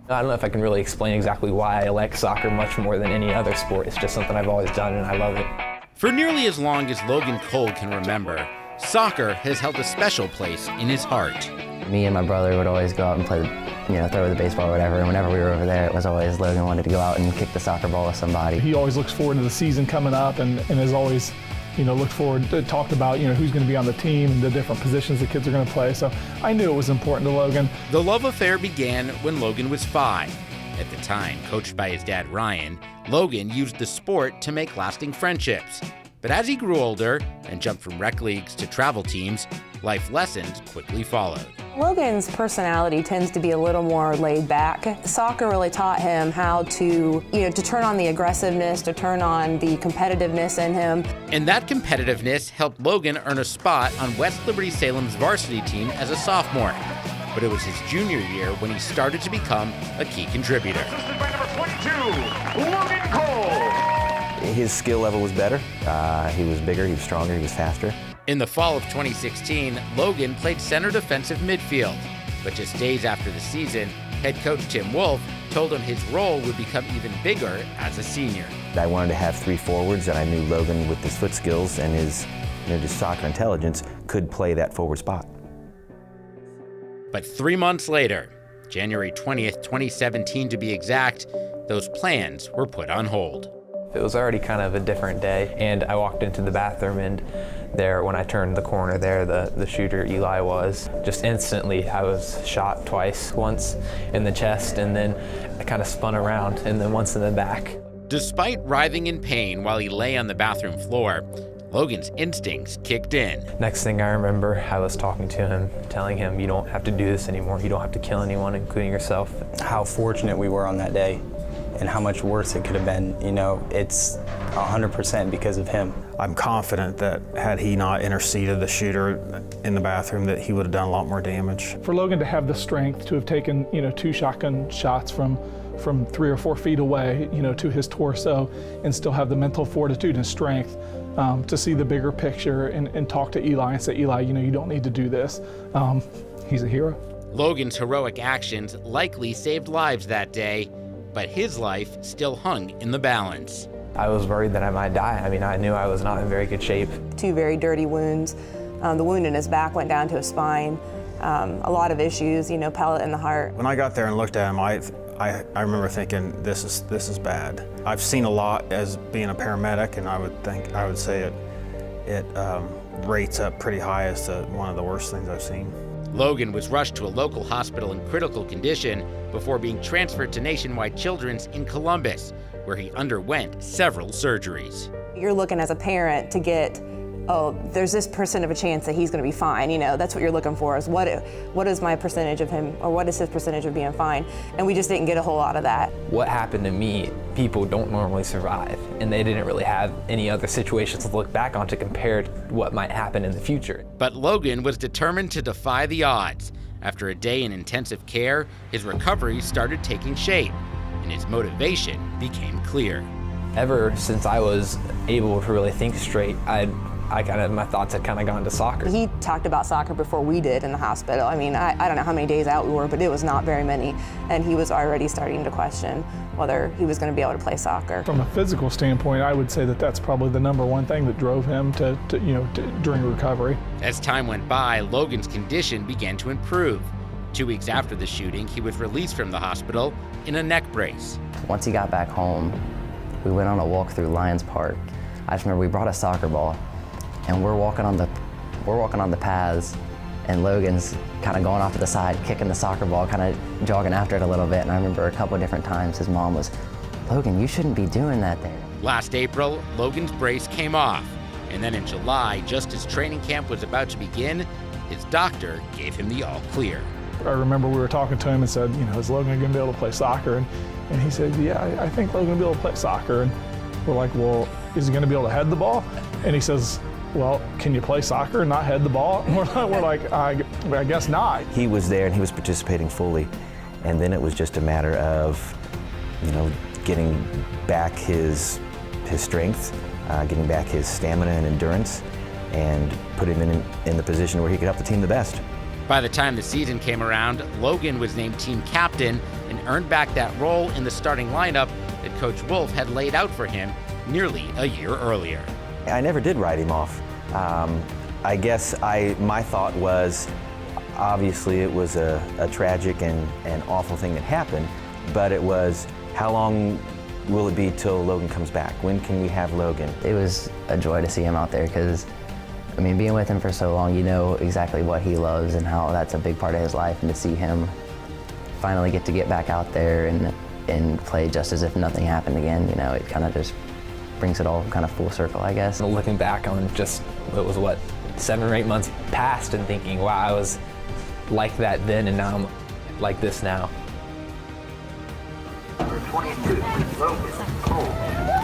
I don't know if I can really explain exactly why I like soccer much more than any other sport. It's just something I've always done and I love it. For nearly as long as Logan Cole can remember, soccer has held a special place in his heart. Me and my brother would always go out and play, throw the baseball or whatever, and whenever we were over there, it was always Logan wanted to go out and kick the soccer ball with somebody. He always looks forward to the season coming up and has always, looked forward to talked about, who's going to be on the team and the different positions the kids are going to play. So I knew it was important to Logan. The love affair began when Logan was 5. At the time, coached by his dad Ryan, Logan used the sport to make lasting friendships. But as he grew older and jumped from rec leagues to travel teams, life lessons quickly followed. Logan's personality tends to be a little more laid back. Soccer really taught him how to, to turn on the aggressiveness, to turn on the competitiveness in him. And that competitiveness helped Logan earn a spot on West Liberty Salem's varsity team as a sophomore. But it was his junior year when he started to become a key contributor. Assisted by number 22, Logan Cole. His skill level was better. He was bigger, he was stronger, he was faster. In the fall of 2016, Logan played center defensive midfield. But just days after the season, head coach Tim Wolf told him his role would become even bigger as a senior. I wanted to have 3 forwards, and I knew Logan, with his foot skills and his just soccer intelligence, could play that forward spot. But 3 months later, January 20th, 2017 to be exact, those plans were put on hold. It was already kind of a different day, and I walked into the bathroom, and there, when I turned the corner there, the shooter, Eli, was. Just instantly, I was shot twice, once in the chest, and then I kind of spun around, and then once in the back. Despite writhing in pain while he lay on the bathroom floor, Logan's instincts kicked in. Next thing I remember, I was talking to him, telling him, you don't have to do this anymore. You don't have to kill anyone, including yourself. How fortunate we were on that day and how much worse it could have been. It's 100% because of him. I'm confident that had he not interceded the shooter in the bathroom, that he would have done a lot more damage. For Logan to have the strength to have taken, 2 shotgun shots from 3 or 4 feet away, to his torso, and still have the mental fortitude and strength to see the bigger picture and talk to Eli and say, Eli, you don't need to do this. He's a hero. Logan's heroic actions likely saved lives that day, but his life still hung in the balance. I was worried that I might die. I knew I was not in very good shape. 2 very dirty wounds. The wound in his back went down to his spine. A lot of issues, pellet in the heart. When I got there and looked at him, I remember thinking, this is bad. I've seen a lot as being a paramedic, and I would say it rates up pretty high as to one of the worst things I've seen. Logan was rushed to a local hospital in critical condition before being transferred to Nationwide Children's in Columbus, where he underwent several surgeries. You're looking as a parent to get, there's this % of a chance that he's going to be fine. That's what you're looking for, is what is my percentage of him, or what is his percentage of being fine? And we just didn't get a whole lot of that. What happened to me, people don't normally survive, and they didn't really have any other situations to look back on to compare to what might happen in the future. But Logan was determined to defy the odds. After a day in intensive care, his recovery started taking shape, and his motivation became clear. Ever since I was able to really think straight, my thoughts had kind of gone to soccer. He talked about soccer before we did in the hospital. I don't know how many days out we were, but it was not very many. And he was already starting to question whether he was going to be able to play soccer. From a physical standpoint, I would say that that's probably the #1 thing that drove him to during recovery. As time went by, Logan's condition began to improve. 2 weeks after the shooting, he was released from the hospital in a neck brace. Once he got back home, we went on a walk through Lions Park. I just remember we brought a soccer ball, and we're walking on the paths, and Logan's kind of going off to the side, kicking the soccer ball, kind of jogging after it a little bit. And I remember a couple of different times his mom was, Logan, you shouldn't be doing that there. Last April, Logan's brace came off. And then in July, just as training camp was about to begin, his doctor gave him the all clear. I remember we were talking to him and said, is Logan going to be able to play soccer? And he said, yeah, I think Logan will be able to play soccer. And we're like, well, is he going to be able to head the ball? And he says, well, can you play soccer and not head the ball? And we're like, I guess not. He was there and he was participating fully. And then it was just a matter of, getting back his strength, getting back his stamina and endurance, and put him in the position where he could help the team the best. By the time the season came around, Logan was named team captain and earned back that role in the starting lineup that Coach Wolf had laid out for him nearly a year earlier. I never did write him off. I guess my thought was, obviously it was a tragic and awful thing that happened, but it was, how long will it be till Logan comes back? When can we have Logan? It was a joy to see him out there because, I mean, being with him for so long, you know exactly what he loves and how that's a big part of his life, and to see him finally get back out there and play just as if nothing happened again, you know, it kind of just brings it all kind of full circle, I guess. Looking back on just, it was what, 7 or 8 months past, and thinking, wow, I was like that then and now I'm like this now. Number 22, Logan Cole.